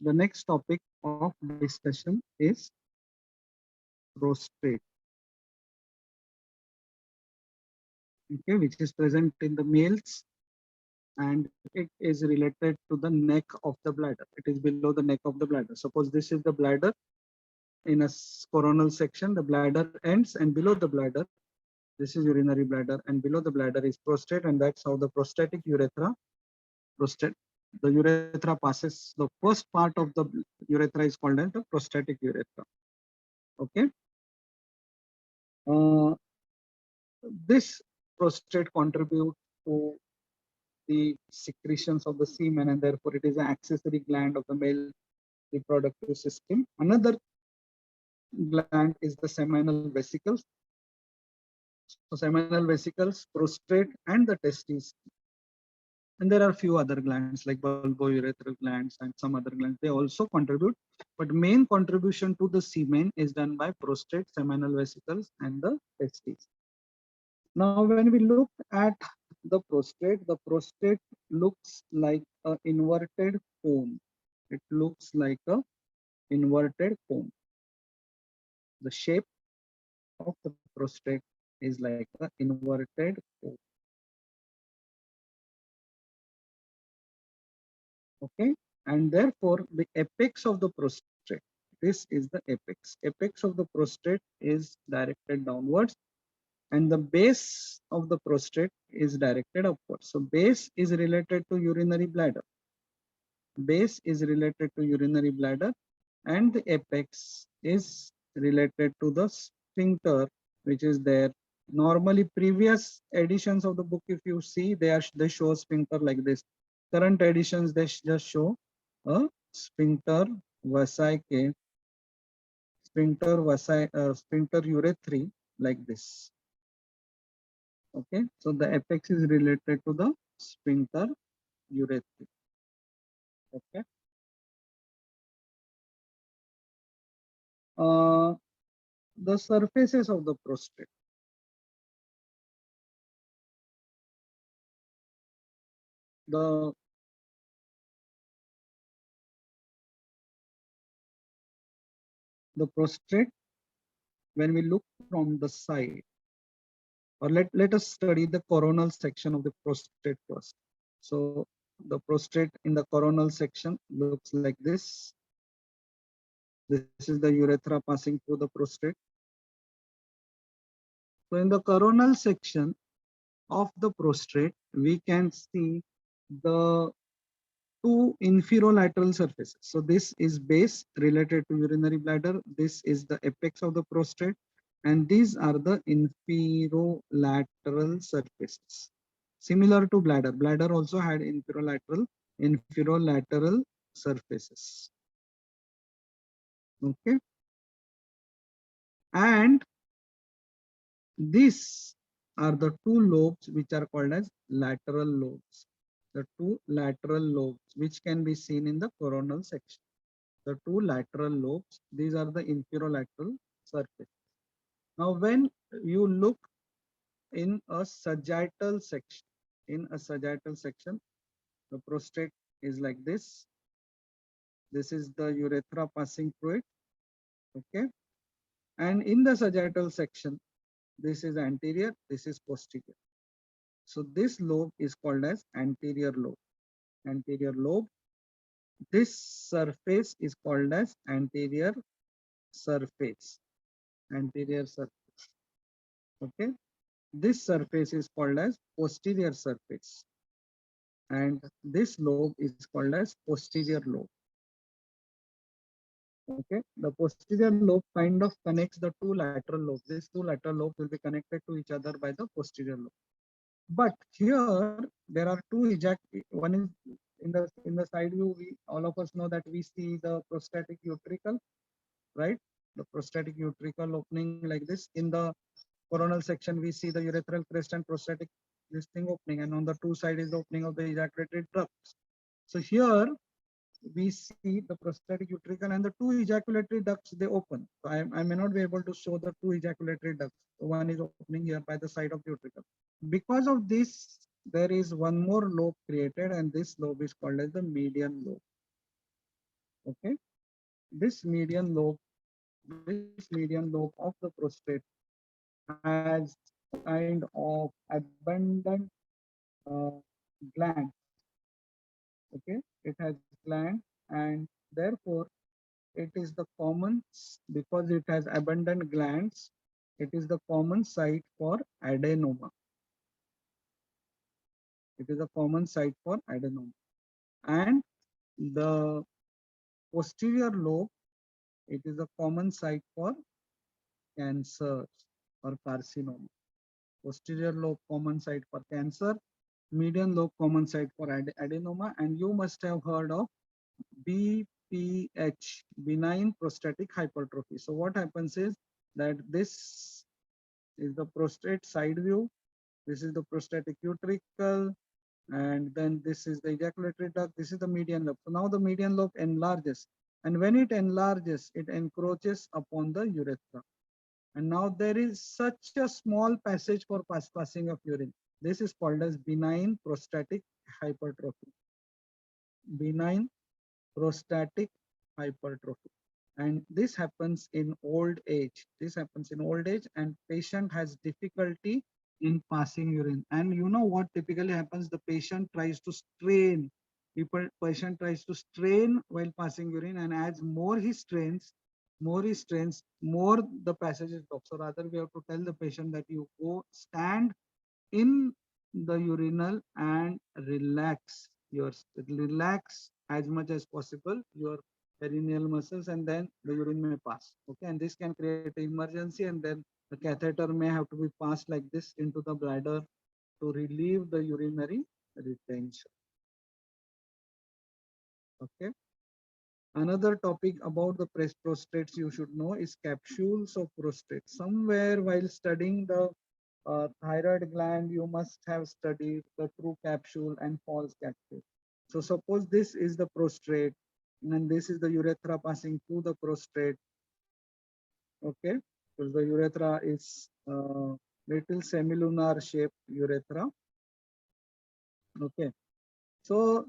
the next topic of discussion is prostate, okay, which is present in the males, and it is related to the neck of the bladder. It is below the neck of the bladder. Suppose this is the bladder. In a coronal section, the bladder ends, and below the bladder, this is urinary bladder, and below the bladder is prostate, and that's how the prostatic urethra, prostate, the urethra passes. The first part of the urethra is called as the prostatic urethra. Okay. This prostate contributes to the secretions of the semen, and therefore it is an accessory gland of the male reproductive system. Another gland is the seminal vesicles. So seminal vesicles, prostate, and the testes. And there are a few other glands like bulbourethral glands and some other glands. They also contribute, but main contribution to the semen is done by prostate, seminal vesicles, and the testes. Now, when we look at the prostate looks like an inverted cone. It looks like a inverted cone. The shape of the prostate is like an inverted cone. Okay, and therefore the apex of the prostate, this is the apex of the prostate is directed downwards, and the base of the prostate is directed upwards. So base is related to urinary bladder. Base is related to urinary bladder, and the apex is related to the sphincter, which is there. Normally, previous editions of the book, if you see, they show sphincter like this. Current editions, they just show a sphincter vesicae, sphincter urethrae like this. Okay, so the apex is related to the sphincter urethrae. Okay. The surfaces of the prostate. The prostate, when we look from the side, or let us study the coronal section of the prostate first. So the prostate in the coronal section looks like this. This is the urethra passing through the prostate. So in the coronal section of the prostate, we can see the two inferolateral surfaces. So this is base related to urinary bladder. This is the apex of the prostate, and these are the inferolateral surfaces. Similar to bladder, bladder also had inferolateral surfaces. Okay, and these are the two lobes which are called as lateral lobes. The two lateral lobes which can be seen in the coronal section. The two lateral lobes, these are the inferolateral surface. Now, when you look in a sagittal section, the prostate is like this. This is the urethra passing through it. Okay, and in the sagittal section, this is anterior, this is posterior. So this lobe is called as anterior lobe. Anterior lobe. This surface is called as anterior surface. Anterior surface. Okay. This surface is called as posterior surface. And this lobe is called as posterior lobe. Okay. The posterior lobe kind of connects the two lateral lobes. These two lateral lobes will be connected to each other by the posterior lobe. But here there are two one is in the side view. All of us know that we see the prostatic utricle, right? The prostatic utricle opening like this. In the coronal section, we see the urethral crest and prostatic this thing opening, and on the two side is the opening of the ejaculatory ducts. So here we see the prostatic utricle and the two ejaculatory ducts, they open. So I may not be able to show the two ejaculatory ducts. One is opening here by the side of the utricle. Because of this, there is one more lobe created, and this lobe is called as the median lobe. Okay, this median lobe, of the prostate has kind of abundant uh, gland. Okay, it has gland, and therefore it is the common, because it has abundant glands, it is the common site for adenoma. It is a common site for adenoma. And the posterior lobe, it is a common site for cancer or carcinoma. Posterior lobe common site for cancer, median lobe common site for adenoma, and you must have heard of BPH, benign prostatic hypertrophy. So what happens is that this is the prostate side view, this is the prostatic utricle, and then this is the ejaculatory duct, this is the median lobe. So now the median lobe enlarges, and when it enlarges, it encroaches upon the urethra. And now there is such a small passage for passing of urine. This is called as benign prostatic hypertrophy. Benign prostatic hypertrophy. And this happens in old age. This happens in old age, and patient has difficulty in passing urine. And you know what typically happens? The patient tries to strain. Patient tries to strain while passing urine, and as more the passage is blocked. So rather, we have to tell the patient that you go stand in the urinal and relax as much as possible your perineal muscles, and then the urine may pass. Okay, and this can create an emergency, and then the catheter may have to be passed like this into the bladder to relieve the urinary retention. Okay, another topic about the prostates you should know is capsules of prostate. Somewhere while studying the thyroid gland, you must have studied the true capsule and false capsule. So suppose this is the prostate, and this is the urethra passing through the prostate. Okay, so the urethra is little semilunar shaped urethra. Okay, so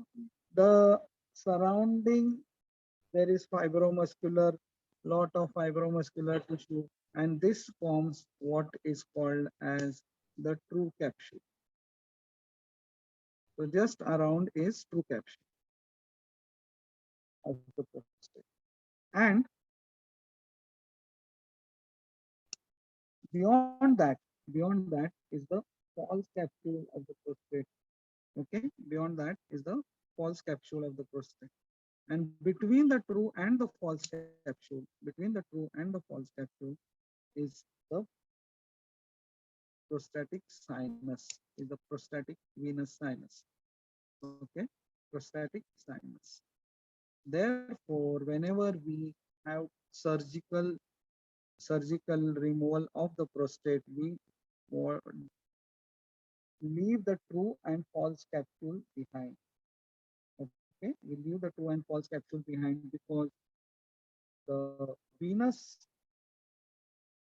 the surrounding, there is fibromuscular, lot of fibromuscular tissue, and this forms what is called as the true capsule. So just around is true capsule of the prostate. And beyond that is the false capsule of the prostate. Okay, beyond that is the false capsule of the prostate. And between the true and the false capsule, is the prostatic sinus, is the prostatic venous sinus. Okay, prostatic sinus. Therefore, whenever we have surgical removal of the prostate, we leave the true and false capsule behind. Okay, we leave the true and false capsule behind because the venous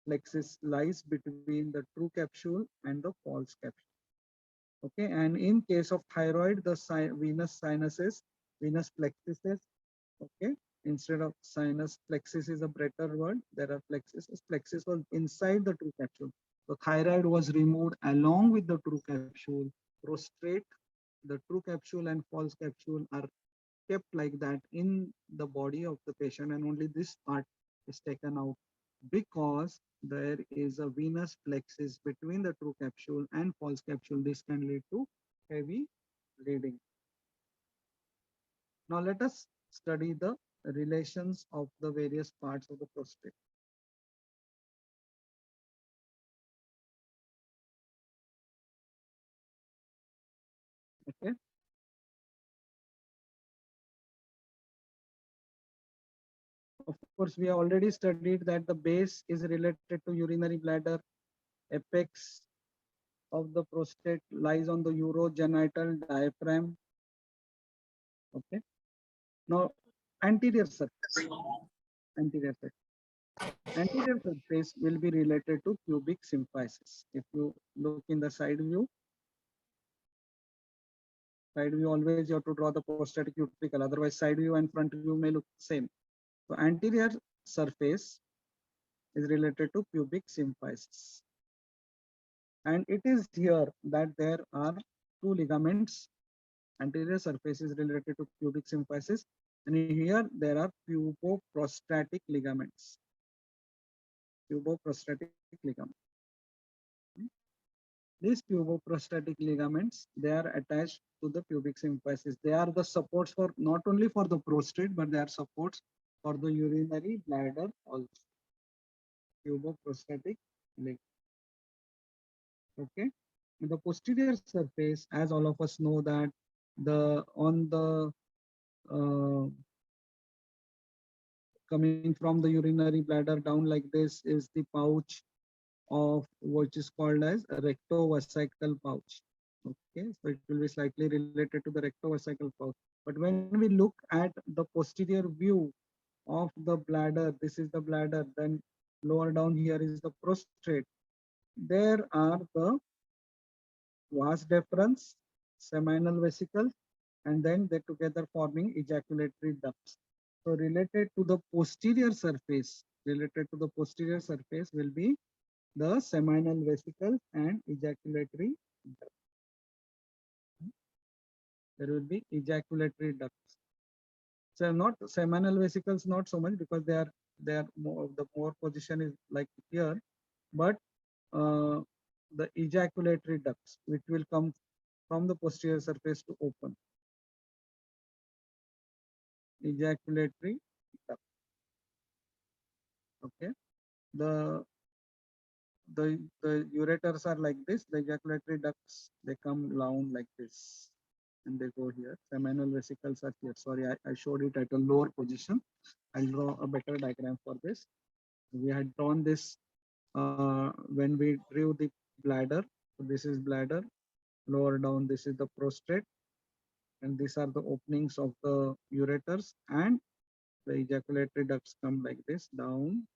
plexus lies between the true capsule and the false capsule. Okay, and in case of thyroid, the venous sinuses, venous plexuses. Okay, instead of sinus, plexus is a better word. There are plexuses. Plexus was inside the true capsule. So thyroid was removed along with the true capsule. Prostate, the true capsule and false capsule are kept like that in the body of the patient, and only this part is taken out because there is a venous plexus between the true capsule and false capsule. This can lead to heavy bleeding. Now let us study the relations of the various parts of the prostate. Okay. Of course, we have already studied that the base is related to urinary bladder. Apex of the prostate lies on the urogenital diaphragm. Okay. Now, anterior surface. Anterior surface. Anterior surface will be related to pubic symphysis. If you look in the side view, Side view always you have to draw the prostatic utricle, otherwise side view and front view may look same. So anterior surface is related to pubic symphysis. And it is here that there are two ligaments. Anterior surface is related to pubic symphysis, and here there are puboprostatic ligaments. Puboprostatic ligament. These puboprostatic ligaments, they are attached to the pubic symphysis. They are the supports for not only for the prostate, but they are supports for the urinary bladder also. Puboprostatic ligament. Okay. In the posterior surface, as all of us know that on the coming from the urinary bladder down like this is the pouch of which is called as a rectovesical pouch. Okay, so it will be slightly related to the rectovesical pouch. But when we look at the posterior view of the bladder, this is the bladder, then lower down here is the prostate. There are the vas deferens, seminal vesicles, and then they together forming ejaculatory ducts. So related to the posterior surface, will be the seminal vesicles and ejaculatory ducts. There will be ejaculatory ducts. So not seminal vesicles, not so much because they are more, the more position is like here, but the ejaculatory ducts which will come from the posterior surface to open. Ejaculatory duct. Okay. The ureters are like this. The ejaculatory ducts, they come down like this and they go here. Seminal vesicles are here. Sorry, I showed it at a lower position. I'll draw a better diagram for this. We had drawn this when we drew the bladder. So this is bladder. Lower down, this is the prostate. And these are the openings of the ureters, and the ejaculatory ducts come like this down.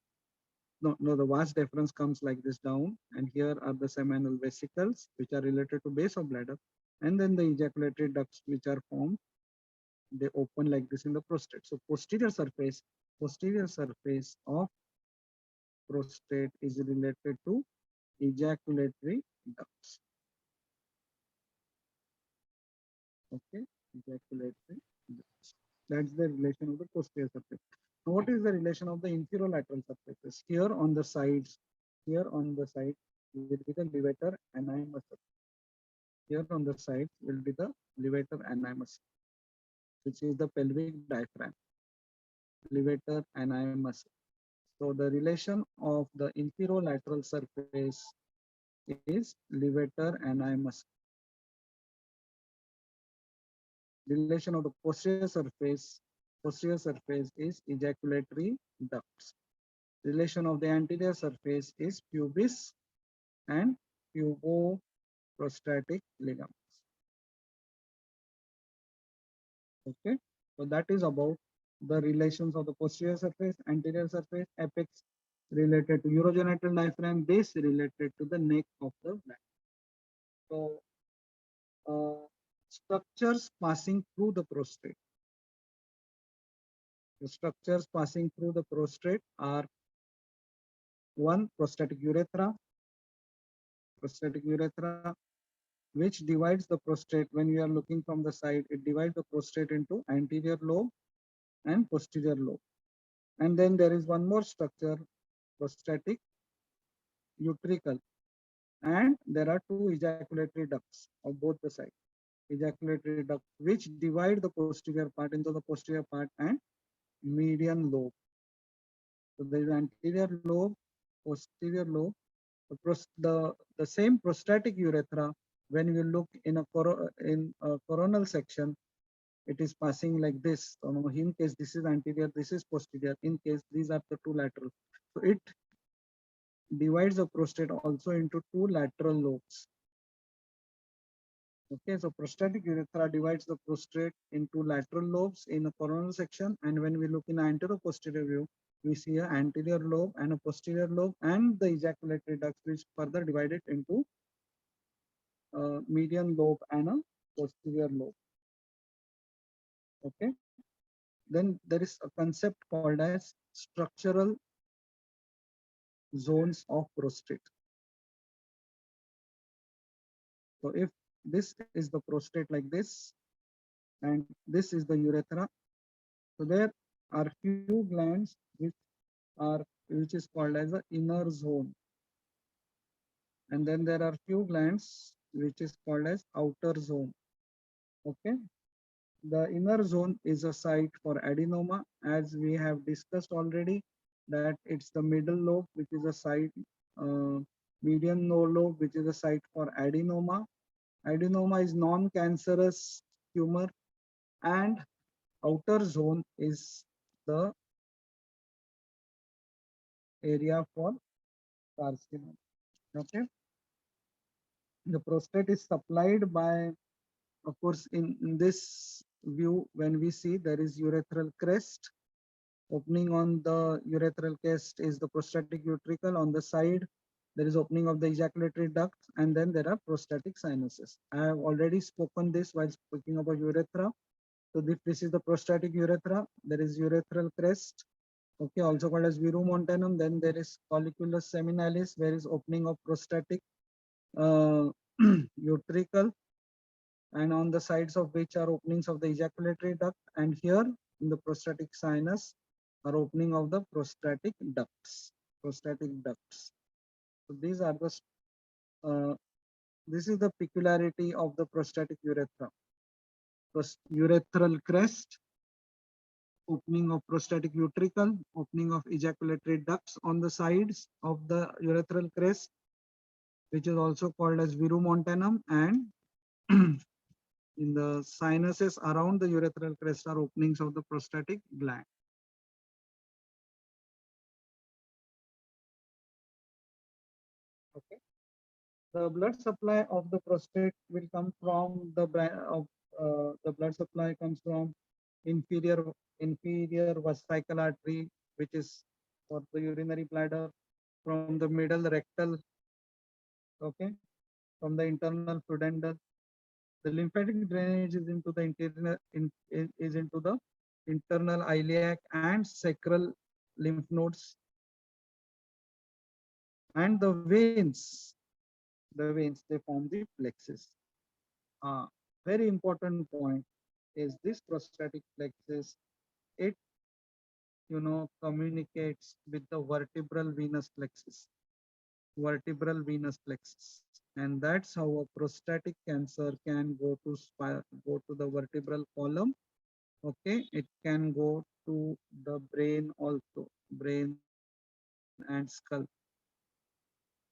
No, the vas deferens comes like this down, and here are the seminal vesicles, which are related to base of bladder, and then the ejaculatory ducts, which are formed, they open like this in the prostate. So posterior surface of prostate is related to ejaculatory ducts. Okay, ejaculatory ducts. That's the relation of the posterior surface. Now, what is the relation of the inferolateral surfaces? Here on the sides will be the levator ani muscle. Here on the sides will be the levator ani muscle, which is the pelvic diaphragm. Levator ani muscle. So the relation of the inferolateral surface is levator ani muscle. Relation of the posterior surface is ejaculatory ducts. Relation of the anterior surface is pubis and puboprostatic ligaments. Okay, so that is about the relations of the posterior surface, anterior surface, apex related to urogenital diaphragm, base related to the neck of the bladder. So structures passing through the prostate. The structures passing through the prostate are one, prostatic urethra, which divides the prostate. When you are looking from the side, it divides the prostate into anterior lobe and posterior lobe. And then there is one more structure, prostatic utricle, and there are two ejaculatory ducts of both the sides. Ejaculatory duct which divide the posterior part into the posterior part and median lobe. So there is anterior lobe, posterior lobe. The same prostatic urethra, when you look in a coronal section, it is passing like this. So in case this is anterior, this is posterior. In case these are the two lateral. So it divides the prostate also into two lateral lobes. Okay, so prostatic urethra divides the prostate into lateral lobes in a coronal section, and when we look in anterior posterior view, we see an anterior lobe and a posterior lobe and the ejaculatory ducts, which further divided into median lobe and a posterior lobe. Okay. Then there is a concept called as structural zones of prostate. So if this is the prostate like this, and this is the urethra, so there are few glands are which is called as the inner zone, and then there are few glands which is called as outer zone. Okay. The inner zone is a site for adenoma, as we have discussed already, that it's the middle lobe, which is a site, uh, median lobe, which is a site for adenoma. Adenoma is non-cancerous tumor, and outer zone is the area for carcinoma. Okay. The prostate is supplied by, of course, in this view, when we see there is urethral crest. Opening on the urethral crest is the prostatic utricle. On the side, there is opening of the ejaculatory ducts, and then there are prostatic sinuses. I have already spoken this while speaking about urethra. So this is the prostatic urethra. There is urethral crest, okay, also called as verumontanum. Then there is colliculus seminalis, where is opening of prostatic uh, utricle, and on the sides of which are openings of the ejaculatory duct, and here in the prostatic sinus are opening of the prostatic ducts. Prostatic ducts. So these are the this is the peculiarity of the prostatic urethra. Urethral crest, opening of prostatic utricle, opening of ejaculatory ducts on the sides of the urethral crest, which is also called as verumontanum, and in the sinuses around the urethral crest are openings of the prostatic gland. Okay. The blood supply of the prostate will come from the blood supply comes from inferior vesical artery, which is for the urinary bladder, from the middle rectal, okay, from the internal pudendal. The lymphatic drainage is into the is into the internal iliac and sacral lymph nodes, and the veins they form the plexus. Very important point is this prostatic plexus. It communicates with the vertebral venous plexus. Vertebral venous plexus, and that's how a prostatic cancer can go to the vertebral column. Okay, it can go to the brain also, brain and skull.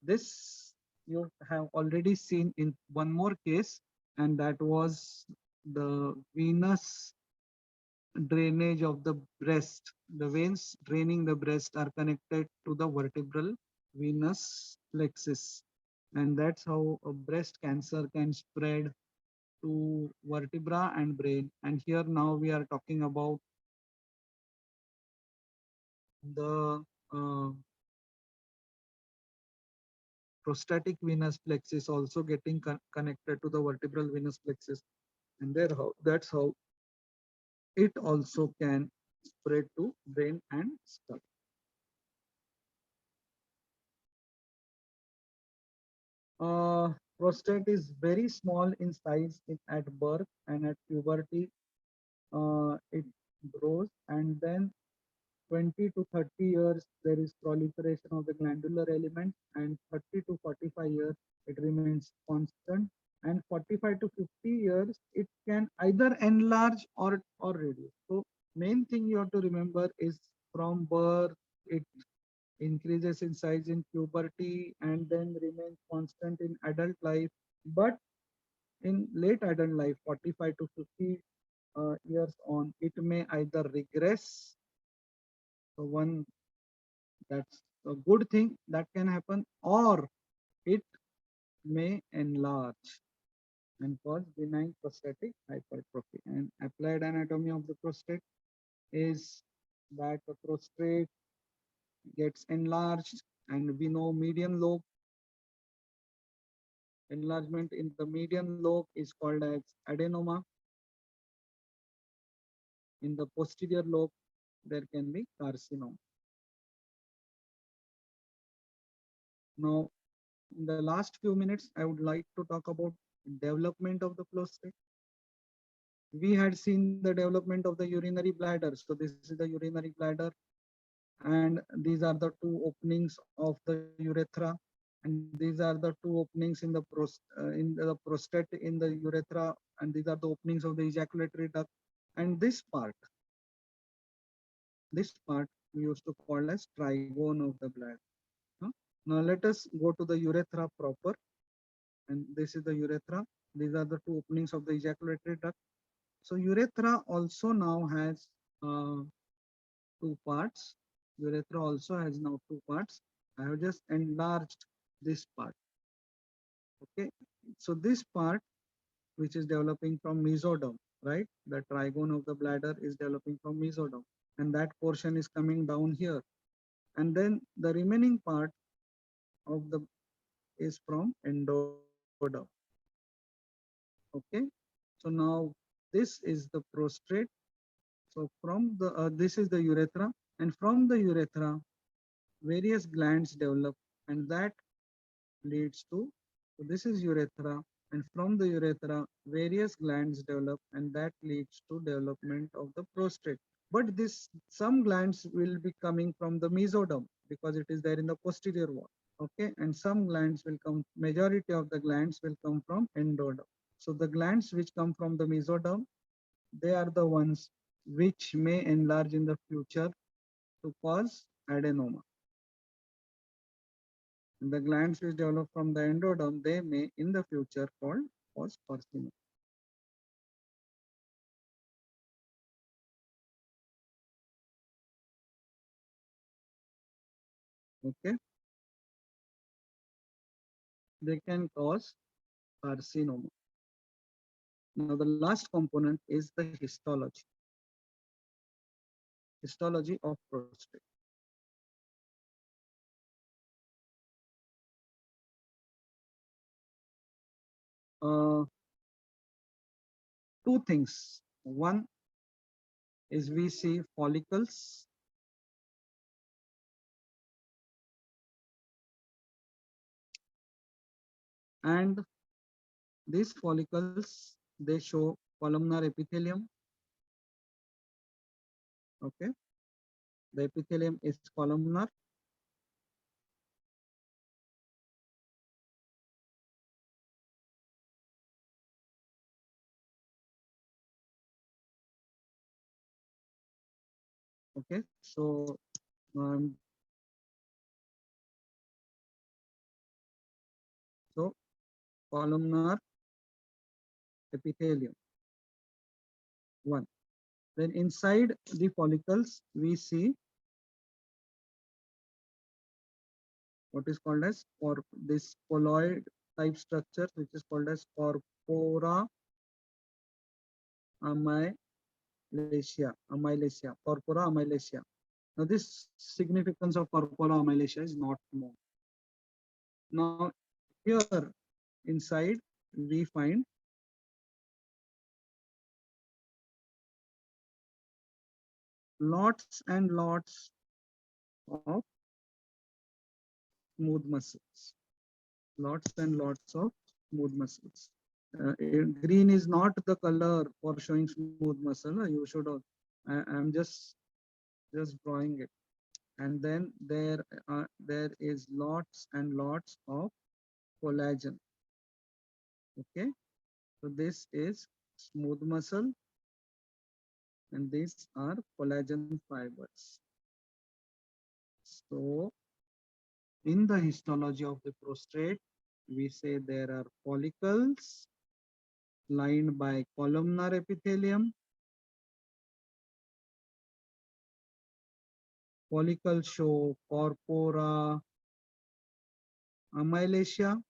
This you have already seen in one more case, and that was the venous drainage of the breast. The veins draining the breast are connected to the vertebral venous plexus, and that's how a breast cancer can spread to vertebra and brain. And here now we are talking about the prostatic venous plexus also getting connected to the vertebral venous plexus, and that's how it also can spread to brain and skull. Prostate is very small in size at birth, and at puberty it grows, and then 20 to 30 years there is proliferation of the glandular element, and 30 to 45 years it remains constant, and 45 to 50 years it can either enlarge or reduce. So main thing you have to remember is from birth it increases in size in puberty and then remains constant in adult life, but in late adult life 45 to 50 years on it may either regress. So one, that's a good thing that can happen, or it may enlarge and cause benign prostatic hypertrophy. And applied anatomy of the prostate is that the prostate gets enlarged, and we know median lobe enlargement in the median lobe is called as adenoma. In the posterior lobe, there can be carcinoma. Now, in the last few minutes, I would like to talk about development of the prostate. We had seen the development of the urinary bladder. So this is the urinary bladder, and these are the two openings of the urethra, and these are the two openings in the prostate in the urethra, and these are the openings of the ejaculatory duct. And this part we used to call as trigone of the bladder. huh? Now let us go to the urethra proper, and this is the urethra. These are the two openings of the ejaculatory duct. So urethra also now has two parts. Urethra also has now two parts. I have just enlarged this part. Okay. So this part, which is developing from mesoderm, right? The trigone of the bladder is developing from mesoderm, and that portion is coming down here. And then the remaining part of the is from endoderm. Okay. So now this is the prostate. So from the this is the urethra, and from the urethra, various glands develop, and that leads to, so this is urethra, and from the urethra, various glands develop, and that leads to development of the prostate. But this some glands will be coming from the mesoderm because it is there in the posterior wall. Okay, and some glands will come. Majority of the glands will come from endoderm. So the glands which come from the mesoderm, they are the ones which may enlarge in the future to cause adenoma. And the glands which develop from the endoderm, they may in the future cause carcinoma. Okay, they can cause carcinoma. Now the last component is the histology. Histology of prostate. Uh, Two things. One is we see follicles, and these follicles, they show columnar epithelium. Okay, the epithelium is columnar. Okay, um, so columnar epithelium, one. Then inside the follicles, we see what is called as, or this colloid type structure, which is called as corpora corpora amylaceae. Now this significance of corpora amylaceae is not known. Now here inside we find lots and lots of smooth muscles. Lots and lots of smooth muscles. Green is not the color for showing smooth muscle. You should. I'm just drawing it. And then there is lots and lots of collagen. Okay, so this is smooth muscle, and these are collagen fibers. So in the histology of the prostate, we say there are follicles lined by columnar epithelium. Follicles show corpora amylaceae,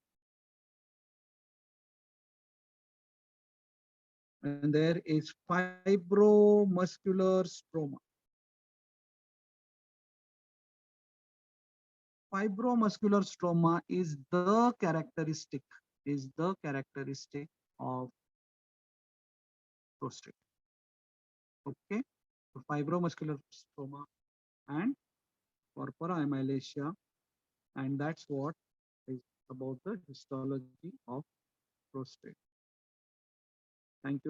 and there is fibromuscular stroma. Fibromuscular stroma is the characteristic of prostate. Okay. fibromuscular stroma, and corpora amylacia, and that's what is about the histology of prostate. Thank you.